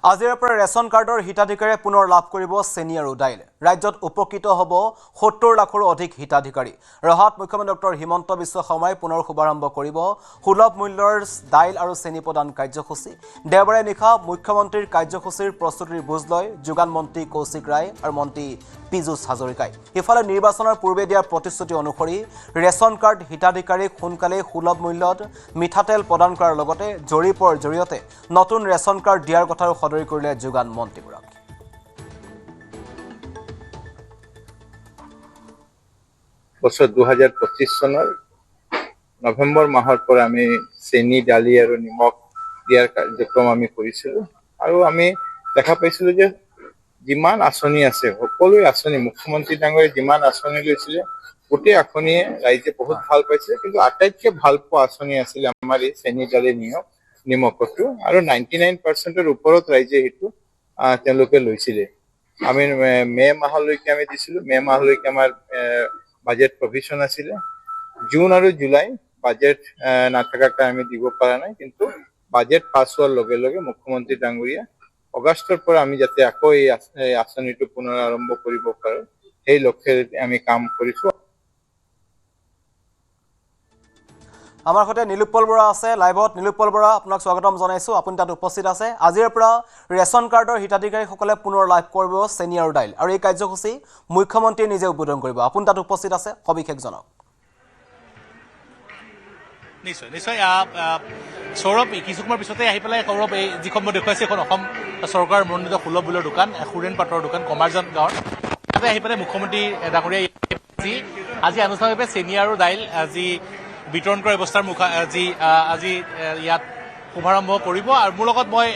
আজিৰ পৰা ৰেচন কাৰ্ডৰ হিতাধিকাৰীয়ে পুনৰ লাভ কৰিব চেনি আৰু দাইল। ৰাজ্যত উপকৃত হ'ব ৭০ লাখৰো অধিক হিতাধিকাৰী। ৰহাত মুখ্যমন্ত্ৰী ডক্টৰ হিমন্ত বিশ্ব শৰ্মাই পুনৰ শুভাৰম্ভ কৰিব সুলভ মূল্যৰ দাইল আৰু চেনি প্ৰদান কাৰ্যসূচী। দেওবাৰে নিশা মুখ্যমন্ত্ৰীৰ কাৰ্যসূচীৰ প্ৰস্তুতিৰ বুজ লয় যোগান মন্ত্ৰী কৌশিক ৰায় আৰু মন্ত্ৰী পীযুষ হাজৰিকাই। ইফালে নিৰ্বাচনৰ পূৰ্বে দিয়া প্ৰতিশ্ৰুতি অনুসৰি ৰেচন কাৰ্ড হিতাধিকাৰীক সোনকালে সুলভ মূল্যত মিঠাতেল প্ৰদান কৰাৰ লগতে জৰীপৰ জৰিয়তে নতুন ৰেচন কাৰ্ড দিয়াৰ কথাও সদৰি কৰিলে যোগান মন্ত্ৰীগৰাকী। বছৰ 2025 চনৰ নৱেম্বৰ মাহৰ পৰা আমি চেনি দালি আৰু নিমখ দিয়াৰ কাৰ্যক্ৰম আমি কৰিছিলোঁ আৰু আমি দেখা পাইছিলোঁ যে যিমান আঁচনি আছে সকলো আঁচনি মুখ্যমন্ত্ৰী ডাঙৰীয়ে যিমান আঁচনি লৈছিলে গোটেই আঁচনিয়ে ৰাইজে বহুত ভাল পাইছে, কিন্তু আটাইতকৈ ভাল পোৱা আঁচনি আছিলে আমাৰ এই চেনি দালি নিমখটো আৰু 99%ৰ ওপৰত ৰাইজে সেইটো তেওঁলোকে লৈছিলে। আমি মে মাহলৈকে আমি দিছিলোঁ, মে মাহলৈকে আমাৰ বাজেট প্ৰভিশ্যন আছিলে। জুন আৰু জুলাই বাজেট নাথাকাকৈ আমি দিব পৰা নাই, কিন্তু বাজেট পাছ হোৱাৰ লগে লগে মুখ্যমন্ত্ৰী ডাঙৰীয়া অগষ্টৰ পৰা আমি যাতে আকৌ এই আঁচনিটো পুনৰ আৰম্ভ কৰিব পাৰোঁ সেই লক্ষ্যৰে আমি কাম কৰিছোঁ। আমাৰ সৈতে নীলোৎপল বৰা আছে লাইভত। নীলোৎপল বৰা, আপোনাক স্বাগতম জনাইছোঁ, আপুনি তাত উপস্থিত আছে। আজিৰ পৰা ৰেচন কাৰ্ডৰ হিতাধিকাৰীসকলে পুনৰ লাভ কৰিব চেনি আৰু দাইল, আৰু এই কাৰ্যসূচী মুখ্যমন্ত্ৰীয়ে নিজে উদ্বোধন কৰিব। আপুনি তাত উপস্থিত আছে, সবিশেষ জনাওক। নিশ্চয় নিশ্চয় সৌৰভ কিছু সময়ৰ পিছতে আহি পেলাই সৌৰভ এই যিখন মই দেখুৱাইছে এখন অসম চৰকাৰ মনোনীত সুলভ মূল্যৰ দোকান, সুৰেণ পাটৰ দোকান, কমাৰজান গাঁৱৰ। তাতে আহি পেলাই মুখ্যমন্ত্ৰী ডাঙৰীয়াই আজি আনুষ্ঠানিকভাৱে চেনি আৰু দাইল আজি বিতৰণ কৰা ব্যৱস্থাৰ আজি ইয়াত শুভাৰম্ভ কৰিব। আৰু মোৰ লগত মই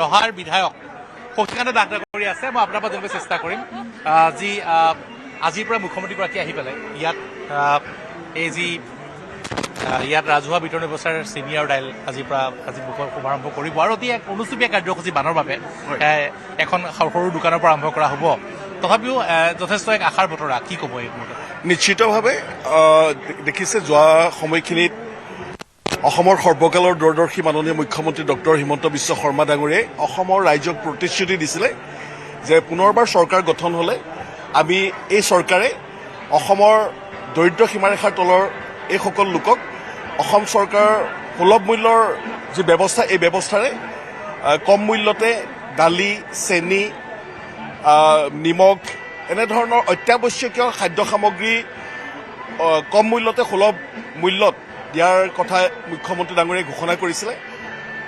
ৰহাৰ বিধায়ক শক্তিকান্ত দাস ডাঙৰী আছে, মই আপোনাৰ পৰা জানিবলৈ চেষ্টা কৰিম আজিৰ পৰা মুখ্যমন্ত্ৰীগৰাকী আহি পেলাই ইয়াত এই যি ইয়াত ৰাজহুৱা বিতৰণ ব্যৱস্থাৰ চেনি আৰু দাইল আজি শুভাৰম্ভ কৰিব আৰু অতি এক অনুষ্টুপীয়া কাৰ্যসূচী বানৰ বাবে এখন সৰু দোকানৰ পৰা আৰম্ভ কৰা হ'ব। তথাপিও যথেষ্ট এক আশাৰ বতৰা, কি ক'ব এই মুহূৰ্তত? নিশ্চিতভাৱে দেখিছে যোৱা সময়খিনিত অসমৰ সৰ্বকালৰ দূৰদৰ্শী মাননীয় মুখ্যমন্ত্ৰী ডক্টৰ হিমন্ত বিশ্ব শৰ্মা ডাঙৰীয়াই অসমৰ ৰাইজক প্ৰতিশ্ৰুতি দিছিলে যে পুনৰবাৰ চৰকাৰ গঠন হ'লে আমি এই চৰকাৰে অসমৰ দৰিদ্ৰ সীমাৰেখাৰ তলৰ এইসকল লোকক অসম চৰকাৰৰ সুলভ মূল্যৰ যি ব্যৱস্থা, এই ব্যৱস্থাৰে কম মূল্যতে দালি, চেনি, নিমখ এনেধৰণৰ অত্যাৱশ্যকীয় খাদ্য সামগ্ৰী কম মূল্যতে সুলভ মূল্যত দিয়াৰ কথা মুখ্যমন্ত্ৰী ডাঙৰীয়াই ঘোষণা কৰিছিলে।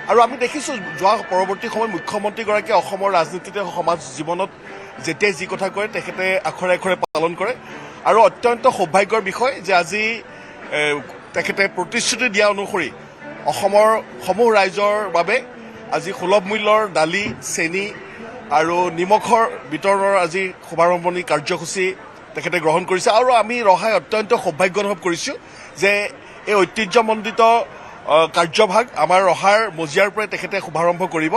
আৰু আমি দেখিছোঁ যোৱা পৰৱৰ্তী সময়ত মুখ্যমন্ত্ৰীগৰাকীয়ে অসমৰ ৰাজনীতিতে সমাজ জীৱনত যেতিয়াই যি কথা কয় তেখেতে আখৰে আখৰে পালন কৰে। আৰু অত্যন্ত সৌভাগ্যৰ বিষয় যে আজি তেখেতে প্ৰতিশ্ৰুতি দিয়া অনুসৰি অসমৰ সমূহ ৰাইজৰ বাবে আজি সুলভ মূল্যৰ দালি, চেনি আৰু নিমখৰ বিতৰণৰ আজি শুভাৰম্ভণি কাৰ্যসূচী তেখেতে গ্ৰহণ কৰিছে। আৰু আমি ৰহাই অত্যন্ত সৌভাগ্য অনুভৱ কৰিছোঁ যে এই ঐতিহ্যমণ্ডিত কাৰ্যভাগ আমাৰ ৰহাৰ মজিয়াৰ পৰাই তেখেতে শুভাৰম্ভ কৰিব।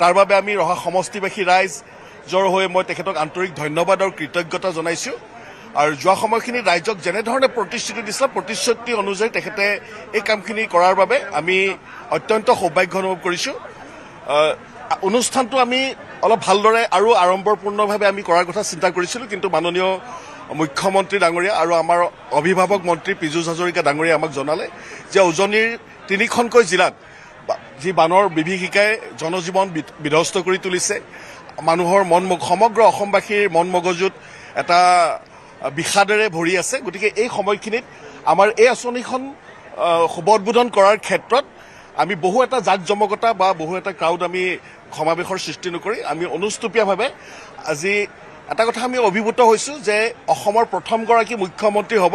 তাৰ বাবে আমি ৰহা সমষ্টিবাসী ৰাইজৰ হৈ মই তেখেতক আন্তৰিক ধন্যবাদ আৰু কৃতজ্ঞতা জনাইছোঁ। আৰু যোৱা সময়খিনিত ৰাইজক যেনেধৰণে প্ৰতিশ্ৰুতি দিছিলে প্ৰতিশ্ৰুতি অনুযায়ী তেখেতে এই কামখিনি কৰাৰ বাবে আমি অত্যন্ত সৌভাগ্য অনুভৱ কৰিছোঁ। অনুষ্ঠানটো আমি অলপ ভালদৰে আৰু আড়ম্বৰপূৰ্ণভাৱে আমি কৰাৰ কথা চিন্তা কৰিছিলোঁ, কিন্তু মাননীয় মুখ্যমন্ত্ৰী ডাঙৰীয়া আৰু আমাৰ অভিভাৱক মন্ত্ৰী পীযুষ হাজৰিকা ডাঙৰীয়াই আমাক জনালে যে উজনিৰ 3খনকৈ জিলাত যি বানৰ বিভীষিকাই জনজীৱন বিধ্বস্ত কৰি তুলিছে, মানুহৰ সমগ্ৰ অসমবাসীৰ মন মগজুত এটা বিষাদেৰে ভৰি আছে। গতিকে এই সময়খিনিত আমাৰ এই আঁচনিখন শুভ উদ্বোধন কৰাৰ ক্ষেত্ৰত আমি বহু এটা জাক জমকতা বা বহু এটা ক্ৰাউড আমি সমাৱেশৰ সৃষ্টি নকৰি আমি অনুষ্টুপীয়াভাৱে আজি এটা কথা আমি অভিভূত হৈছোঁ যে অসমৰ প্ৰথমগৰাকী মুখ্যমন্ত্ৰী হ'ব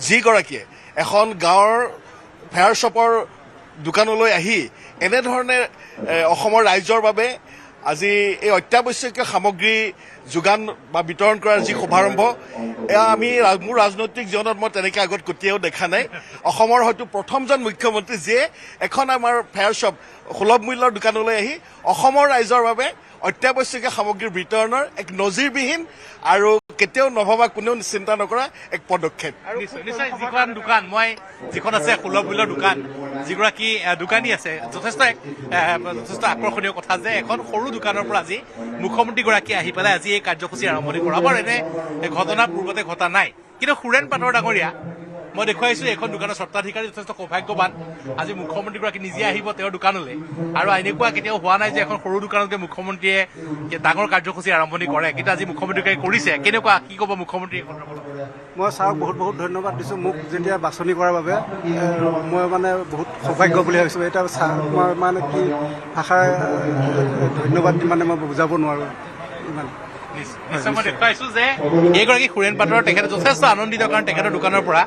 যিগৰাকীয়ে এখন গাঁৱৰ ফেয়াৰ শ্বপৰ দোকানলৈ আহি এনেধৰণে অসমৰ ৰাইজৰ বাবে আজি এই অত্যাৱশ্যকীয় সামগ্ৰী যোগান বা বিতৰণ কৰাৰ যি শুভাৰম্ভ, এয়া আমি মোৰ ৰাজনৈতিক জীৱনত মই তেনেকৈ আগত কেতিয়াও দেখা নাই। অসমৰ হয়তো প্ৰথমজন মুখ্যমন্ত্ৰী যিয়ে এখন আমাৰ ফেয়াৰ শ্বপ সুলভ মূল্যৰ দোকানলৈ আহি অসমৰ ৰাইজৰ বাবে অত্যাৱশ্যকীয় সামগ্ৰীৰ বিতৰণৰ এক নজিৰবিহীন আৰু কেতিয়াও নভবা কোনেও চিন্তা নকৰা এক পদক্ষেপ নিশ্চয় নিশ্চয় যিখন দোকান মই যিখন আছে সুলভ মূল্যৰ দোকান যিগৰাকী দোকানী আছে যথেষ্ট আকৰ্ষণীয় কথা যে এখন সৰু দোকানৰ পৰা আজি মুখ্যমন্ত্ৰীগৰাকী আহি পেলাই আজি এই কাৰ্যসূচী আৰম্ভণি কৰাব এনে ঘটনা পূৰ্বতে ঘটা নাই কিন্তু সুৰেণ পাটৰ ডাঙৰীয়া মই দেখুৱাইছো এখন দোকানৰ স্বত্বাধিকাৰী যথেষ্ট সৌভাগ্যৱান আজি মুখ্যমন্ত্ৰীগৰাকী নিজে আহিব তেওঁৰ দোকানলৈ আৰু এনেকুৱা কেতিয়াও হোৱা নাই যে এখন সৰু দোকানতে মুখ্যমন্ত্ৰীয়ে ডাঙৰ কাৰ্যসূচী আৰম্ভণি কৰে কিন্তু আজি মুখ্যমন্ত্ৰীগৰাকী কৰিছে কেনেকুৱা কি ক'ব মুখ্যমন্ত্ৰী এই সন্দৰ্ভত মই ছাৰক বহুত বহুত ধন্যবাদ দিছোঁ মোক যেতিয়া বাছনি কৰাৰ বাবে মই মানে বহুত সৌভাগ্য বুলি ভাবিছোঁ এতিয়া মই মানে কি ভাষাৰ ধন্যবাদ দি মানে মই বুজাব নোৱাৰোঁ ইমান নিশ্চয় মই দেখুৱাইছো যে এইগৰাকী সুৰেণ পাটৰ তেখেতে যথেষ্ট আনন্দিত কাৰণ তেখেতৰ দোকানৰ পৰা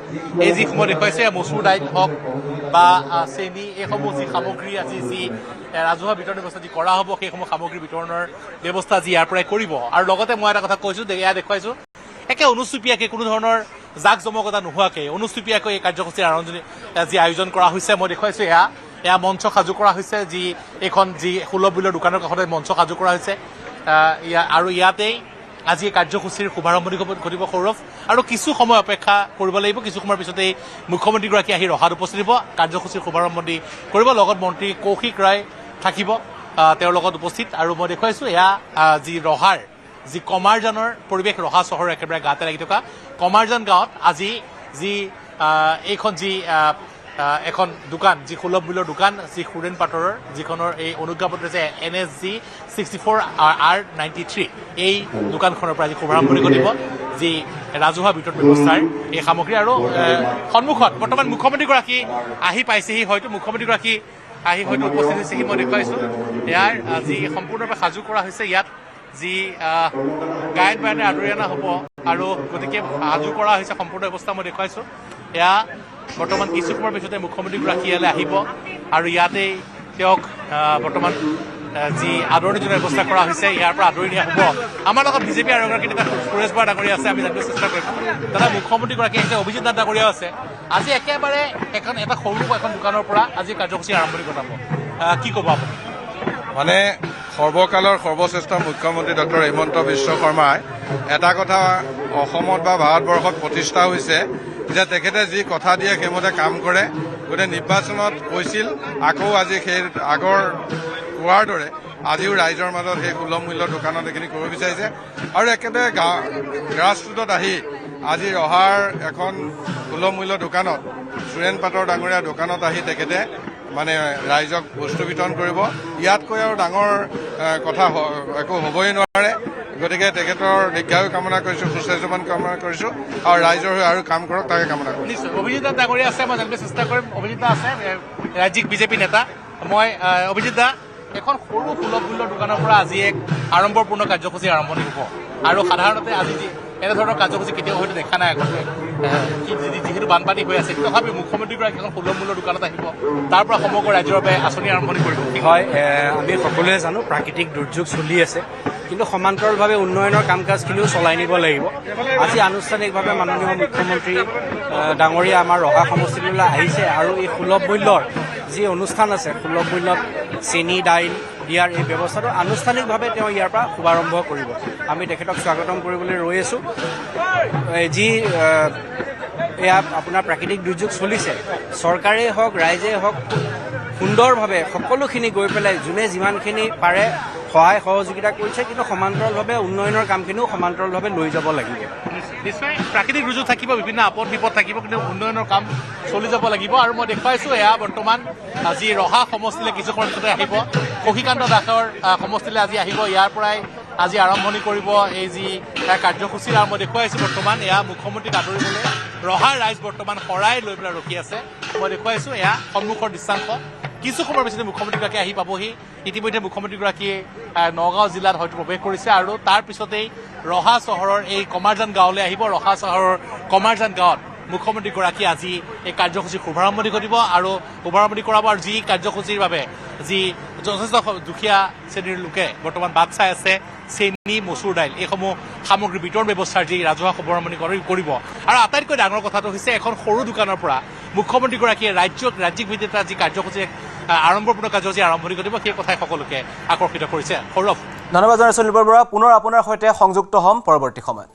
এই যিসমূহ দেখুৱাইছে মচুৰ দাইল হওক বা চেনি এইসমূহ যি সামগ্ৰী আজি যি ৰাজহুৱা বিতৰণ ব্যৱস্থা যি কৰা হ'ব সেইসমূহ সামগ্ৰী বিতৰণৰ ব্যৱস্থা আজি ইয়াৰ পৰাই কৰিব আৰু লগতে মই এটা কথা কৈছো এয়া দেখুৱাইছো একে অনুচুপীয়াকৈ কোনো ধৰণৰ জাক জমকতা নোহোৱাকৈ অনুচুপীয়াকৈ এই কাৰ্যসূচীৰ যি আয়োজন কৰা হৈছে মই দেখুৱাইছো এয়া মঞ্চ সাজু কৰা হৈছে যি এইখন যি সুলভ মূল্যৰ দোকানৰ কাষতে মঞ্চ সাজু কৰা হৈছে আৰু ইয়াতেই আজি এই কাৰ্যসূচীৰ শুভাৰম্ভণি ঘটিব সৌৰভ আৰু কিছু সময় অপেক্ষা কৰিব লাগিব কিছু সময়ৰ পিছতেই মুখ্যমন্ত্ৰীগৰাকী আহি ৰহাত উপস্থিত হ'ব কাৰ্যসূচীৰ শুভাৰম্ভণি কৰিব লগত মন্ত্ৰী কৌশিক ৰায় থাকিব তেওঁৰ লগত উপস্থিত আৰু মই দেখুৱাইছোঁ এয়া যি ৰহাৰ যি কমাৰজানৰ পৰিৱেশ ৰহা চহৰৰ একেবাৰে গাতে লাগি থকা কমাৰজান গাঁৱত আজি যি এইখন যি এখন দোকান যি সুলভ মূল্যৰ দোকান যি সুৰেণ পাটৰৰ যিখনৰ এই অনুজ্ঞাপত্ৰ আছে NSG 64R93 এই দোকানখনৰ পৰা আজি শুভাৰম্ভণি ঘটিব যি ৰাজহুৱা বিতৰণ ব্যৱস্থাৰ এই সামগ্ৰী আৰু সন্মুখত বৰ্তমান মুখ্যমন্ত্ৰীগৰাকী আহি পাইছেহি হয়তো মুখ্যমন্ত্ৰীগৰাকী আহি হয়তো উপস্থিত হৈছেহি মই দেখুৱাইছোঁ ইয়াৰ যি সম্পূৰ্ণৰূপে সাজু কৰা হৈছে ইয়াত যি গায়ন বায়নে আদৰি অনা হ'ব আৰু গতিকে সাজু কৰা হৈছে সম্পূৰ্ণ ব্যৱস্থা মই দেখুৱাইছোঁ এয়া বৰ্তমান কিছু সময়ৰ পিছতে মুখ্যমন্ত্ৰীগৰাকী ইয়ালৈ আহিব আৰু ইয়াতেই তেওঁক বৰ্তমান যি আদৰণি জনোৱাৰ ব্যৱস্থা কৰা হৈছে ইয়াৰ পৰা আদৰি নিয়া হ'ব আমাৰ লগত বিজেপি আৰু এগৰাকী নেতা সুৰেশ বৰা ডাঙৰীয়া আছে আমি জানিব চেষ্টা কৰিম দাদা মুখ্যমন্ত্ৰীগৰাকী আহিছে অভিজিত নাথ ডাঙৰীয়াও আছে আজি একেবাৰে এটা সৰু এখন দোকানৰ পৰা আজি কাৰ্যসূচী আৰম্ভণি ঘটাব কি ক'ব আপুনি মানে সৰ্বকালৰ সৰ্বশ্ৰেষ্ঠ মুখ্যমন্ত্ৰী ডক্টৰ হিমন্ত বিশ্ব শৰ্মাই এটা কথা অসমত বা ভাৰতবৰ্ষত প্ৰতিষ্ঠা হৈছে যে তেখেতে যি কথা দিয়ে সেইমতে কাম কৰে গতিকে নিৰ্বাচনত কৈছিল আকৌ আজি সেই আগৰ কোৱাৰ দৰে আজিও ৰাইজৰ মাজত সেই সুলভ মূল্যৰ দোকানত এইখিনি কৰিব বিচাৰিছে আৰু একেবাৰে গ্ৰাছৰুটত আহি আজি ৰহাৰ এখন সুলভ মূল্যৰ দোকানত সুৰেণ পাটৰ ডাঙৰীয়া দোকানত আহি তেখেতে মানে ৰাইজক বস্তু বিতৰণ কৰিব ইয়াতকৈ আৰু ডাঙৰ কথা একো হ'বই নোৱাৰে গতিকে তেখেতৰ দীৰ্ঘায়ু কামনা কৰিছোঁ সুস্বাস্থ্যৱান কামনা কৰিছোঁ আৰু ৰাইজৰ হৈ আৰু কাম কৰক তাকে কামনা কৰিছোঁ নিশ্চয় অভিজিত দা ডাঙৰীয়া আছে মই জানিব চেষ্টা কৰিম অভিজিত দা আছে ৰাজ্যিক বিজেপি নেতা মই অভিজিত দা এখন সৰু সুলভ মূল্যৰ দোকানৰ পৰা আজি এক আড়ম্বৰপূৰ্ণ কাৰ্যসূচী আৰম্ভণি হ'ব আৰু সাধাৰণতে আজি এনেধৰণৰ কাৰ্যসূচী কেতিয়াও হয়তো দেখা নাই আগতে যিহেতু বানপানী হৈ আছে তথাপি মুখ্যমন্ত্ৰীগৰাকী এখন সুলভ মূল্যৰ দোকানত আহিব তাৰ পৰা সমগ্ৰ ৰাজ্যৰ বাবে আঁচনি আৰম্ভণি কৰিব হয় আমি সকলোৱে জানো প্ৰাকৃতিক দুৰ্যোগ চলি আছে কিন্তু সমান্তৰালভাৱে উন্নয়নৰ কাম কাজখিনিও চলাই নিব লাগিব আজি আনুষ্ঠানিকভাৱে মাননীয় মুখ্যমন্ত্ৰী ডাঙৰীয়া আমাৰ ৰহা সমষ্টিলৈ আহিছে আৰু এই সুলভ মূল্যৰ যি অনুষ্ঠান আছে সুলভ মূল্যত চেনি দাইল দিয়াৰ এই ব্যৱস্থাটো আনুষ্ঠানিকভাৱে তেওঁ ইয়াৰ পৰা শুভাৰম্ভ কৰিব আমি তেখেতক স্বাগতম কৰিবলৈ ৰৈ আছোঁ যি এয়া আপোনাৰ প্ৰাকৃতিক দুৰ্যোগ চলিছে চৰকাৰেই হওক ৰাইজেই হওক সুন্দৰভাৱে সকলোখিনি গৈ পেলাই যোনে যিমানখিনি পাৰে সহায় সহযোগিতা কৰিছে কিন্তু সমান্তৰালভাৱে উন্নয়নৰ কামখিনিও সমান্তৰালভাৱে লৈ যাব লাগিব নিশ্চয় প্ৰাকৃতিক দুৰ্যোগ থাকিব বিভিন্ন আপদ বিপদ থাকিব কিন্তু উন্নয়নৰ কাম চলি যাব লাগিব আৰু মই দেখুৱাইছোঁ এয়া বৰ্তমান আজি ৰহা সমষ্টিলৈ কিছু সময়ৰ পিছতে আহিব কৌশিকান্ত দাসৰ সমষ্টিলৈ আজি আহিব ইয়াৰ পৰাই আজি আৰম্ভণি কৰিব এই যি কাৰ্যসূচী আৰু মই দেখুৱাইছোঁ বৰ্তমান এয়া মুখ্যমন্ত্ৰীক আদৰিবলৈ ৰহাৰ ৰাইজ বৰ্তমান শৰাই লৈ পেলাই ৰখি আছে মই দেখুৱাইছোঁ এয়া সন্মুখৰ দৃশ্যাংশ কিছু সময়ৰ পিছতে মুখ্যমন্ত্ৰীগৰাকী আহি পাবহি ইতিমধ্যে মুখ্যমন্ত্ৰীগৰাকীয়ে নগাঁও জিলাত হয়তো প্ৰৱেশ কৰিছে আৰু তাৰ পিছতেই ৰহা চহৰৰ এই কমাৰজান গাঁৱলৈ আহিব ৰহা চহৰৰ কমাৰজান গাঁৱত মুখ্যমন্ত্ৰীগৰাকী আজি এই কাৰ্যসূচী শুভাৰম্ভণি ঘটিব আৰু শুভাৰম্ভণি কৰাব আৰু যি কাৰ্যসূচীৰ বাবে যি যথেষ্ট দুখীয়া শ্ৰেণীৰ লোকে বৰ্তমান বাট চাই আছে চেনি মচুৰ দাইল এইসমূহ সামগ্ৰী বিতৰণ ব্যৱস্থাৰ যি ৰাজহুৱা শুভাৰম্ভণি কৰিব আৰু আটাইতকৈ ডাঙৰ কথাটো হৈছে এখন সৰু দোকানৰ পৰা মুখ্যমন্ত্ৰীগৰাকীয়ে ৰাজ্যিক ভিত্তিত যি কাৰ্যসূচী আড়ম্বৰপূৰ্ণ কাৰ্যসূচী আৰম্ভণি ঘটিব সেই কথাই সকলোকে আকৰ্ষিত কৰিছে সৌৰভ ধন্যবাদ জনাইছোঁ নিৰ্ভৰ বৰা পুনৰ আপোনাৰ সৈতে সংযুক্ত হ'ম পৰৱৰ্তী সময়ত